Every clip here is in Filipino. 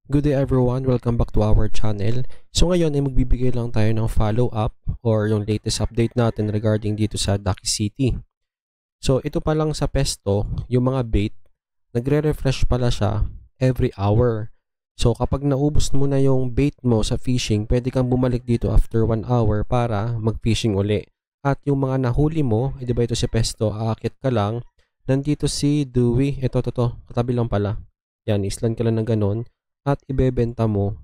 Good day everyone, welcome back to our channel. So ngayon ay magbibigay lang tayo ng follow-up or yung latest update natin regarding dito sa Ducky City. So ito pa lang sa Pesto, yung mga bait, nagre-refresh pala siya every hour. So kapag naubos mo na yung bait mo sa fishing, pwede kang bumalik dito after 1 hour para mag-fishing uli. At yung mga nahuli mo, di ba ito si Pesto, aakit ka lang, nandito si Dewey, ito, katabi lang pala. Yan, island ka lang ng ganun at ibebenta mo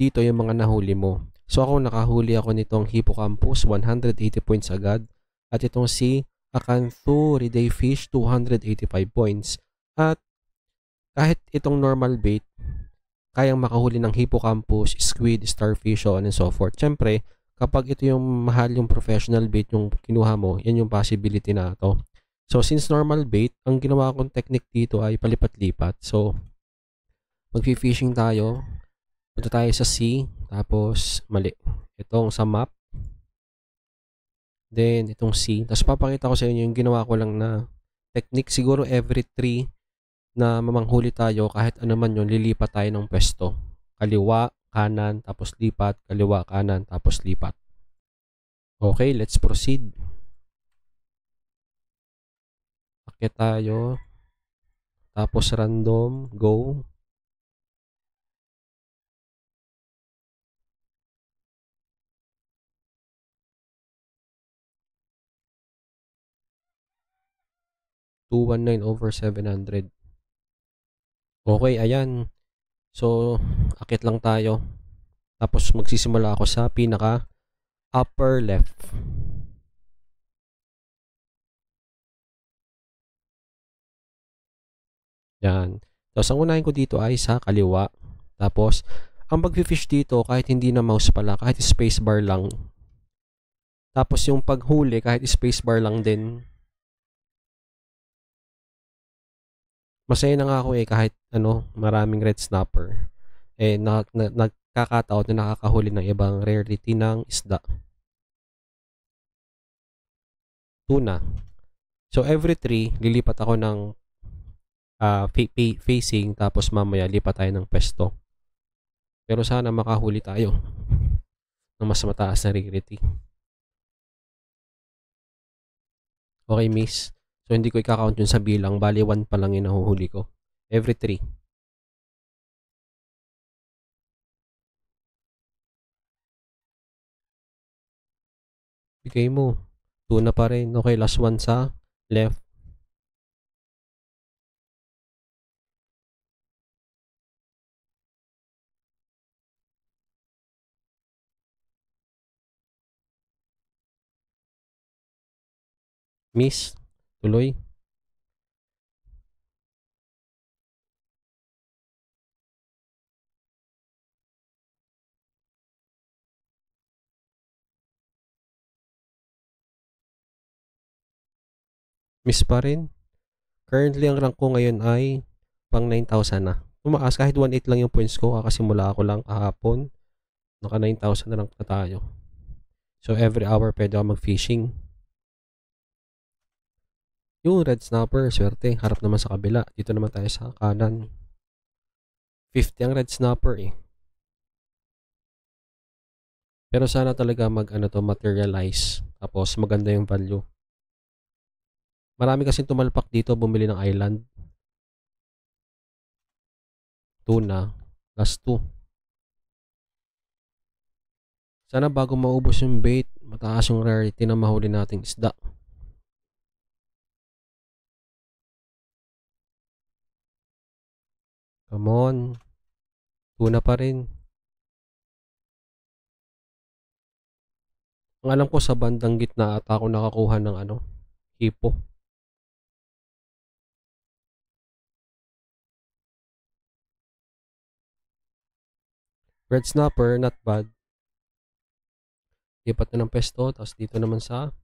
dito yung mga nahuli mo. So ako nakahuli ako nitong Hippocampus, 180 points agad. At itong si Acantho Riday Fish, 285 points. At kahit itong normal bait, kayang makahuli ng Hippocampus, squid, starfish, so on and so forth. Siyempre, kapag ito yung mahal yung professional bait yung kinuha mo, yan yung possibility na to. So since normal bait, ang ginawa kong technique dito ay palipat-lipat. So magfi-fishing tayo. Punta tayo sa sea. Tapos, mali. Itong sa map. Then, itong sea. Tapos, papakita ko sa inyo yung ginawa ko lang na technique. Siguro every 3 na mamanghuli tayo, kahit ano man yun, lilipat tayo ng pwesto. Kaliwa, kanan, tapos lipat. Kaliwa, kanan, tapos lipat. Okay, let's proceed. Akyat tayo. Tapos, random. Go. $219/700. Okay, ayan. So, akit lang tayo. Tapos, magsisimula ako sa pinaka upper left. Yan. Tapos, ang unahin ko dito ay sa kaliwa. Tapos, ang pag-fish dito, kahit hindi na mouse pala, kahit spacebar lang. Tapos, yung paghuli, kahit spacebar lang din. Masaya na nga ako kahit maraming red snapper. Nagkakataon na nakakahuli ng ibang rarity ng isda. Tuna. So, every 3, lilipat ako ng facing, tapos mamaya lipat tayo ng pwesto. Pero sana makahuli tayo ng mas mataas na rarity. Okay, miss. So, hindi ko i-count yun sa bilang. Bali, 1 pa lang yung nahuhuli ko. Every 3. Bigay mo. Tuna pa rin. Okay, last one sa left. Miss. Tuloy. Miss pa rin. Currently, ang rank ko ngayon ay pang 9,000 na. Tumaas kahit 1.8 lang yung points ko. Kakasimula ako lang kahapon. Naka 9,000 na rank na tayo. So, every hour pwede ako mag-fishing. Yung red snapper, swerte. Harap naman sa kabila. Dito naman tayo sa kanan. 50 ang red snapper Pero sana talaga materialize. Tapos maganda yung value. Marami kasing tumalpak dito bumili ng island. Tuna. Last 2. Sana bago maubos yung bait, mataas yung rarity na mahuli nating isda. Come on. Tuna pa rin. Ang alam ko sa bandang gitna at ako nakakuha ng hipo. Red snapper, not bad. Lipat na ng pesto, tapos dito naman sa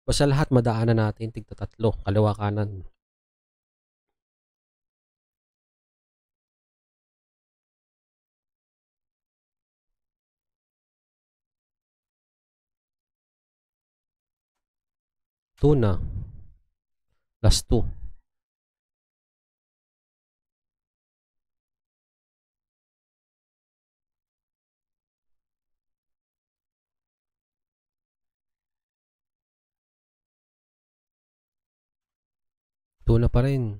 basta lahat madaanan natin, tigta 3, kaliwa kanan. Tuna. Last 2. Tuna pa rin.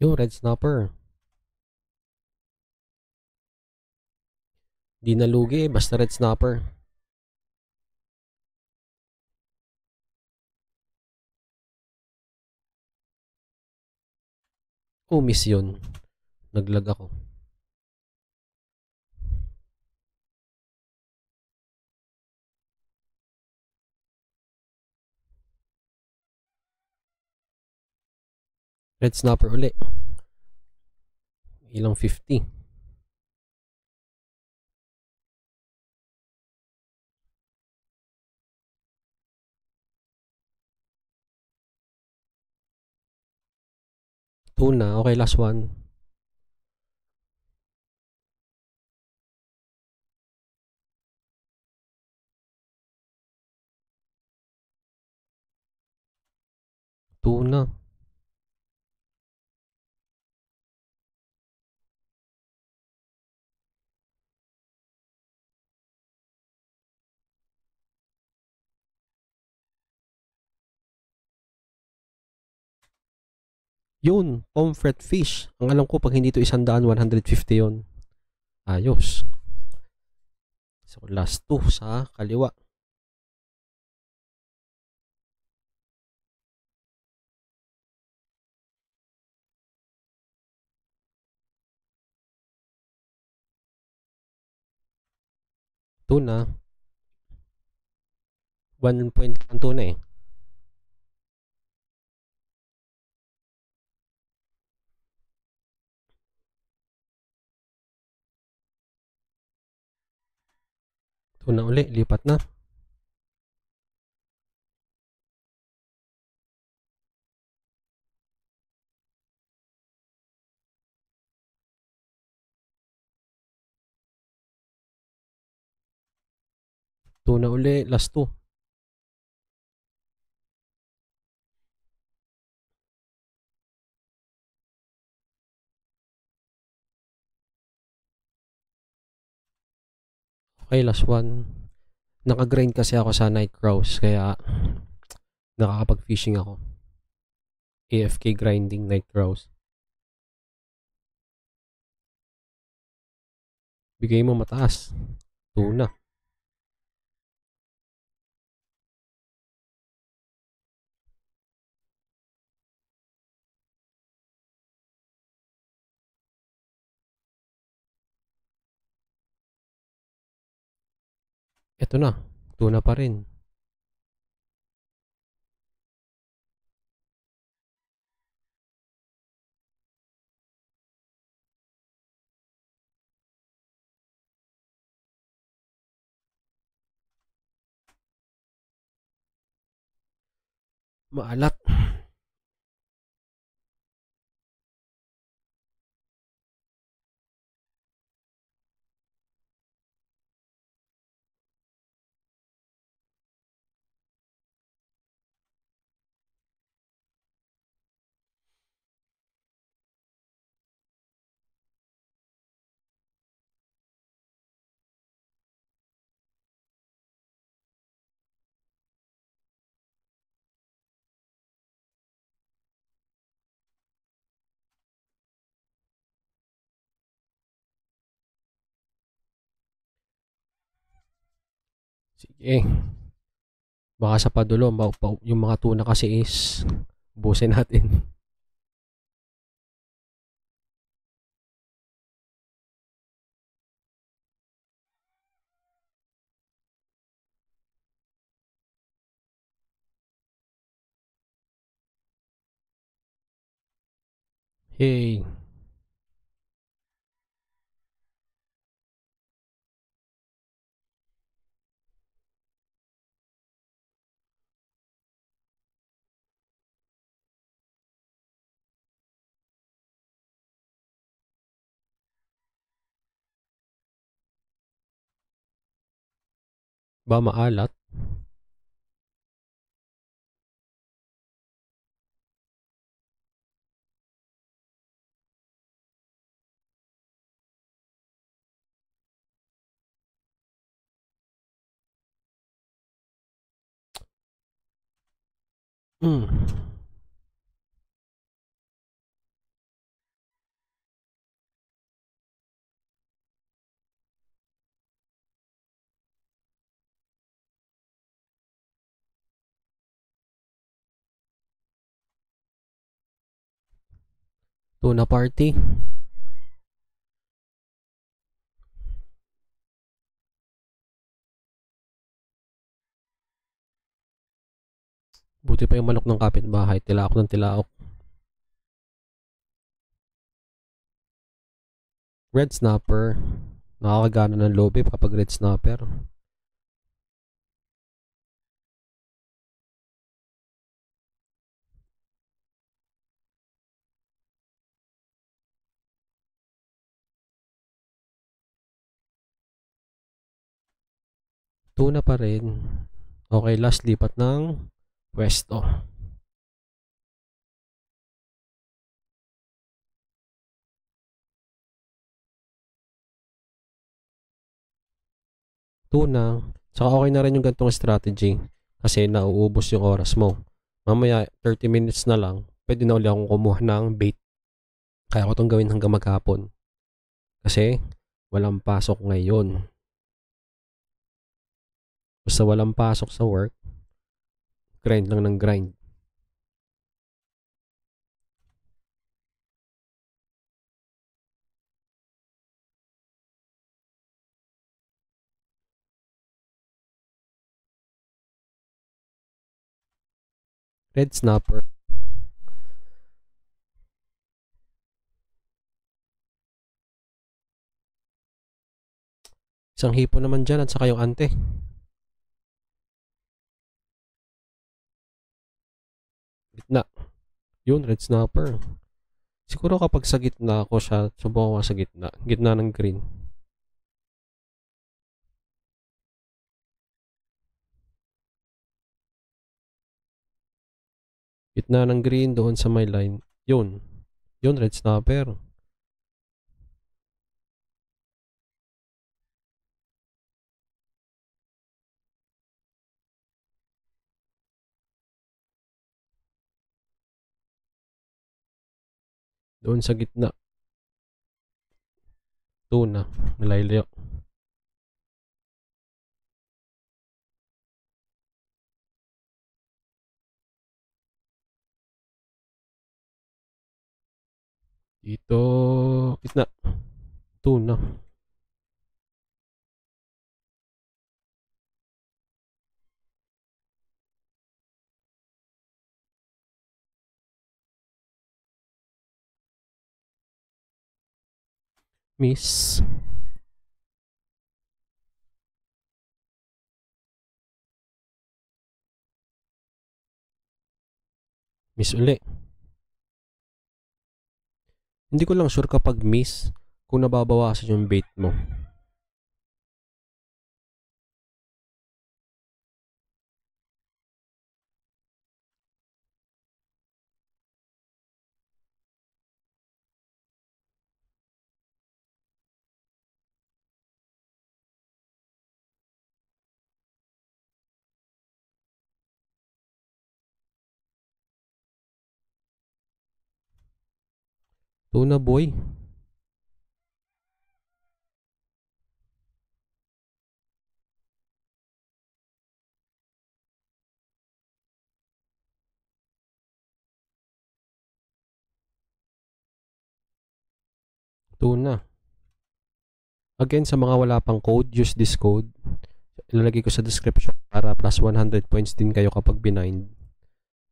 Yung red snapper. Di nalugi eh, basta red snapper. Oh, miss yun. Naglag ako. Red snapper uli. Ilang 50. Tuna. Okay, last one. Tuna. Yun, pomfret fish. Ang alam ko, pag hindi to 100, 150 yun. Ayos. So, last two sa kaliwa. Tuna. 1 point ang tuna eh. Tuna uli, lipat na. Tuna uli, last two. Okay, last one. Naka-grind kasi ako sa night crows, kaya nakakapag-fishing ako. AFK grinding night crows. Bigay mo mataas. Tuna. Ito na. Tuna pa rin. Maalat. Sige. Baka sa padulo, yung mga tuna kasi is ubusin natin. Hey. Ba maalat? Hmm. Tuna party. Buti pa yung manok ng kapitbahay. Tilaok ng tilaok. Red snapper. Nakakagana ng loob kapag red snapper. Tuna pa rin. Okay, last lipat ng pwesto. Tuna. Tsaka okay na rin yung gantong strategy kasi nauubos yung oras mo. Mamaya 30 minutes na lang, pwede na ulit akong kumuha ng bait. Kaya ko itong gawin hanggang maghapon. Kasi walang pasok ngayon. Basta walang pasok sa work, grind lang ng grind. Red snapper. Isang hipo naman dyan at saka yung ante. Gitna. Yun, red snapper. Siguro kapag sa gitna ako siya, subukan ko sa gitna. Gitna ng green. Gitna ng green doon sa my line. Yun. Yun, red snapper. Doon sa gitna. Tuna. Nalaylyo. Dito. Gitna. Tuna. Miss. Miss uli. Hindi ko lang sure kapag miss kung nababawasan yung bait mo. Tuna boy. Tuna. Again, sa mga wala pang code, use this code. Ilalagay ko sa description para plus 100 points din kayo kapag binind.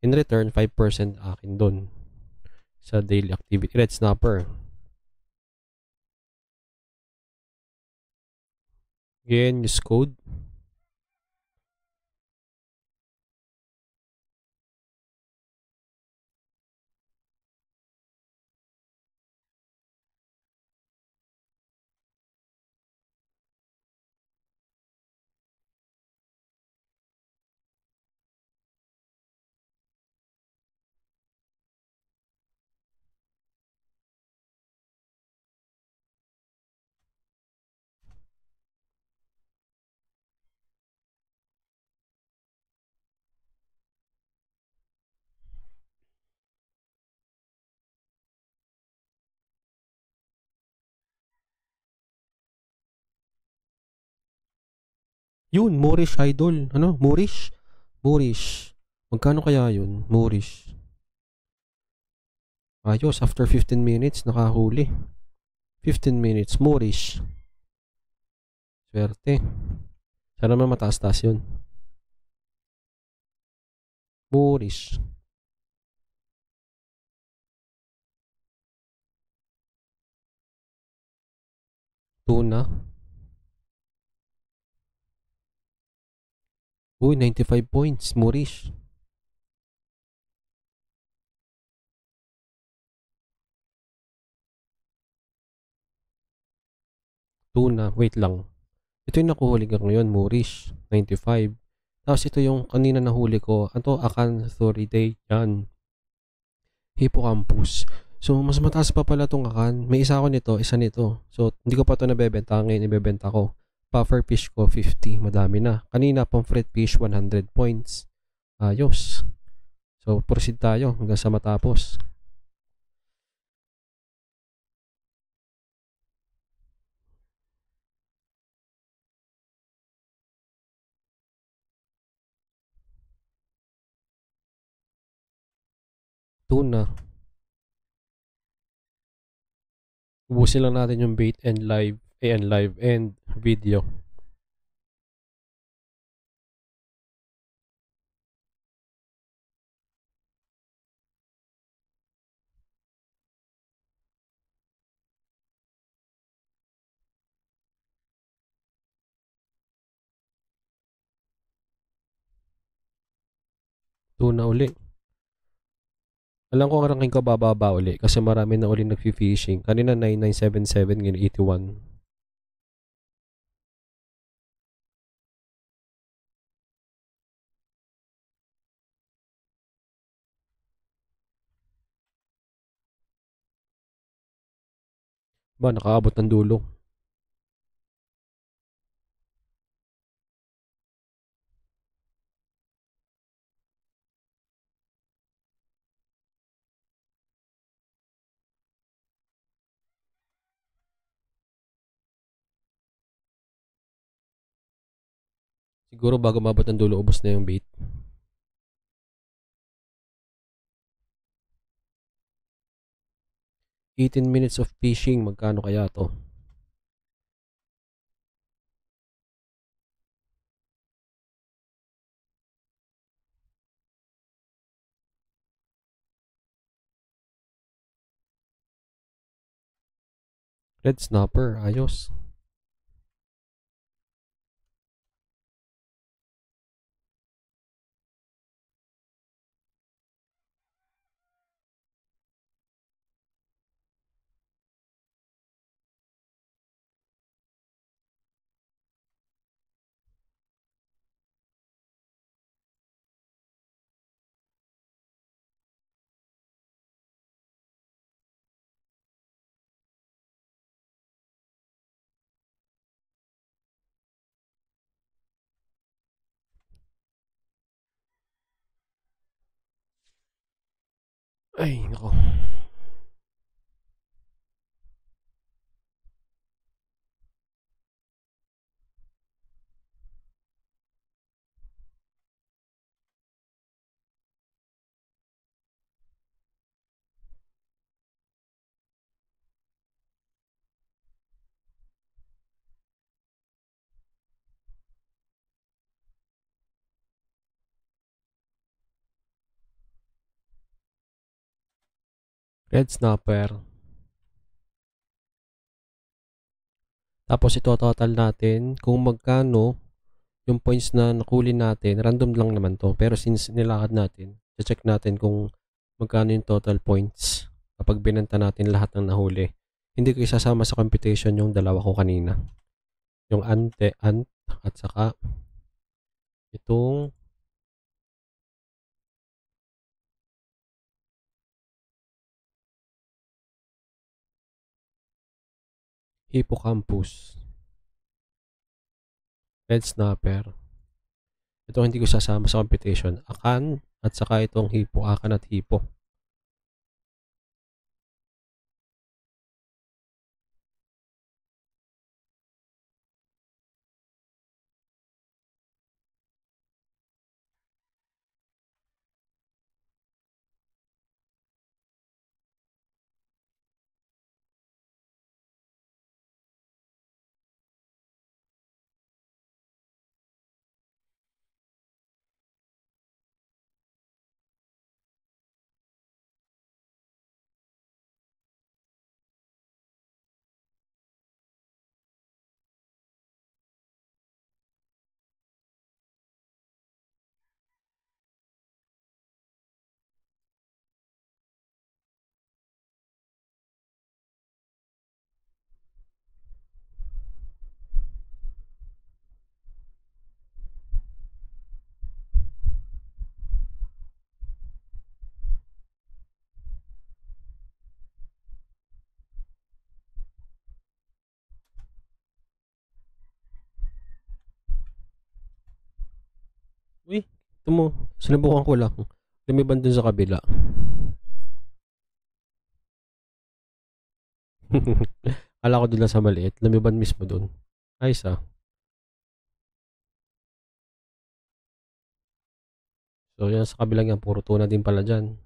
In return, 5% akin dun sa daily activity. Red snapper. Again, use code. Yun, Moorish idol. Ano? Moorish? Moorish. Magkano kaya yun? Moorish. Ayos, after 15 minutes, nakahuli. 15 minutes, Moorish. Swerte. Sana naman mataas-taas yun. Moorish. Tuna. Uy, 95 points. Moorish. Tuna. Wait lang. Ito yung nakuhuli ko ngayon, Moorish. 95. Tapos ito yung kanina nahuli ko. Ito, Acanthuridae. Yan. Hippocampus. So, mas mataas pa pala itong akan. May isa ako nito, isa nito. So, hindi ko pa ito nabebenta. Ngayon, ibebenta ko. Puffer fish ko, 50. Madami na. Kanina, pomfret fish, 100 points. Ayos. So, proceed tayo hanggang sa matapos. Tuna. Ubusin lang natin yung bait and live and video. Tuna uli. Alam ko ang ranking ko bababa uli kasi marami na uli nag-fishing. Kanina 9977, ngayon 81. Ba, nakaabot ng dulo. Siguro bago mabot ng dulo, ubos na yung bait. "18 minutes of fishing, magkano kaya to?" Red snapper, ayos. Ay, nako. Red snapper. Tapos ito total natin kung magkano yung points na nakuli natin. Random lang naman to. Pero since nilakad natin, check natin kung magkano yung total points kapag binenta natin lahat ng nahuli. Hindi ko isasama sa computation yung dalawa ko kanina. Yung ant at saka itong hippocampus. Red snapper. Ito hindi ko sasama sa computation. Akan at saka itong hippo. Akan at hippo. Ito mo, sinubukan ko lang. Lumiban dun sa kabila. Kala ko dun lang sa maliit. Lumiban mismo dun. Ayos ah. So yan sa kabilang yan. Puro tuna din pala dyan.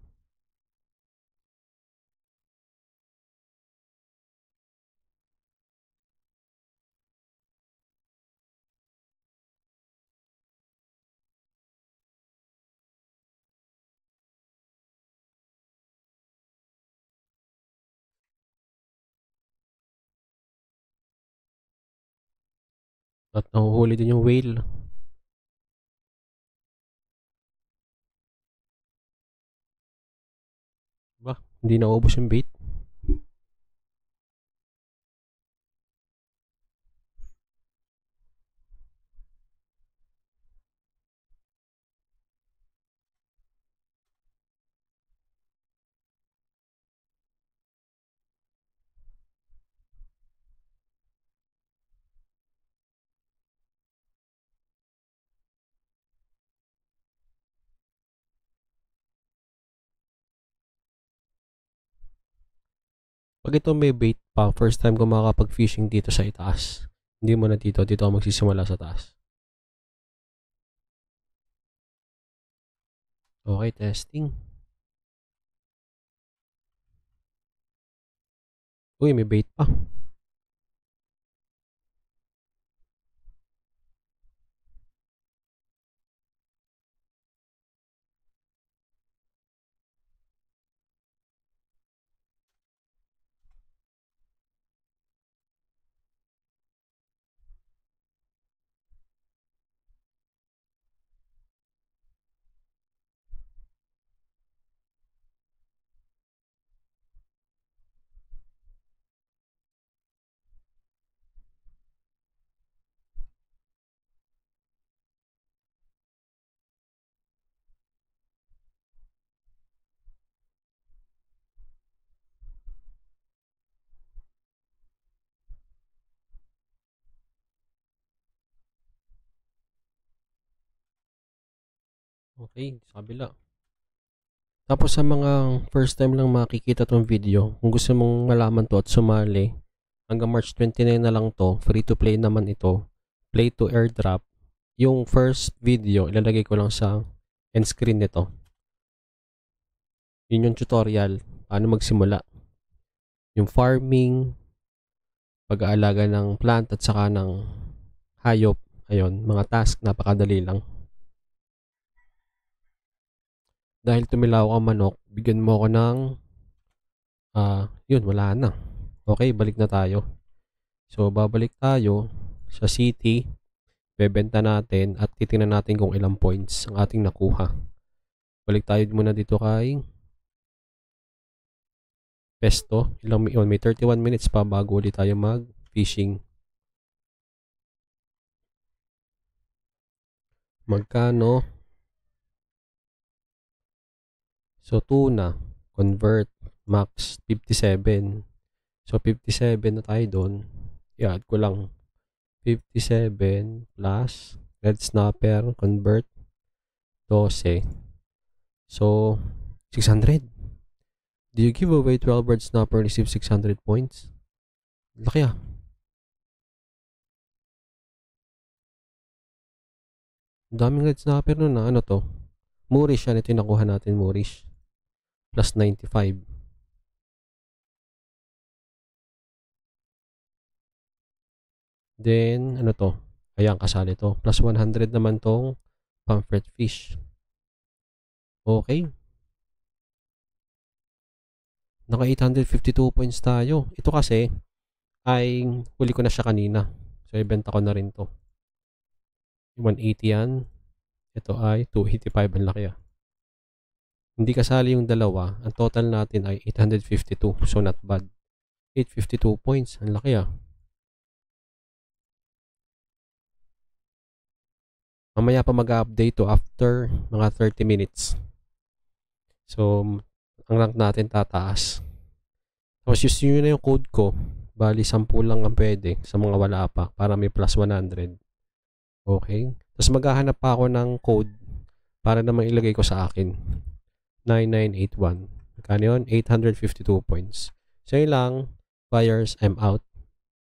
At nahuhuli din yung whale. Ba? Hindi naubos yung bait. Pag ito may bait pa, first time ko makakapag-fishing dito sa itaas. Hindi mo na dito. Dito ako magsisimula sa taas. Okay, testing. Uy, may bait pa. Okay, sa kabila. Tapos sa mga first time lang makikita tong video, kung gusto mong malaman to at sumali, hanggang March 29 na lang to, free to play naman ito, play to airdrop. Yung first video, ilalagay ko lang sa end screen nito. Yun yung tutorial, paano magsimula. Yung farming, pag-aalaga ng plant at saka ng hayop. Ayun, mga task, napakadali lang. Dahil tumilaw ang manok, bigyan mo ako ng yun, wala na. Okay, balik na tayo. So, babalik tayo sa city, bebenta natin at titingnan natin kung ilang points ang ating nakuha. Balik tayo muna dito kay Pesto. May 31 minutes pa bago ulit tayo mag-fishing. Magkano? So, tuna, convert, max 57. So, 57 na tayo doon. I-add ko lang 57 plus red snapper, convert, 12. So, 600. Do you give away 12 red snapper and receive 600 points? Laki ah. Daming red snapper nun na. Ano to? Moorish yan. Ito yung nakuha natin, Moorish. Plus 95. Then, ano to? Ayan, kasali to. Plus 100 naman tong pamphlet fish. Okay. Naka 852 points tayo. Ito kasi, ay huli ko na siya kanina. So, ibenta ko na rin to. 180 yan. Ito ay 285. Ang laki ah. Hindi kasali yung dalawa. Ang total natin ay 852. So, not bad. 852 points. Ang laki ah. Mamaya pa mag-update to after mga 30 minutes. So, ang rank natin tataas. Tapos use nyo na yung code ko. Bali, 10 lang ang pwede sa mga wala pa para may plus 100. Okay? Tapos maghahanap pa ako ng code para naman ilagay ko sa akin. 9981. Magkano yun? 852 points. So yun lang. Buyers, I'm out.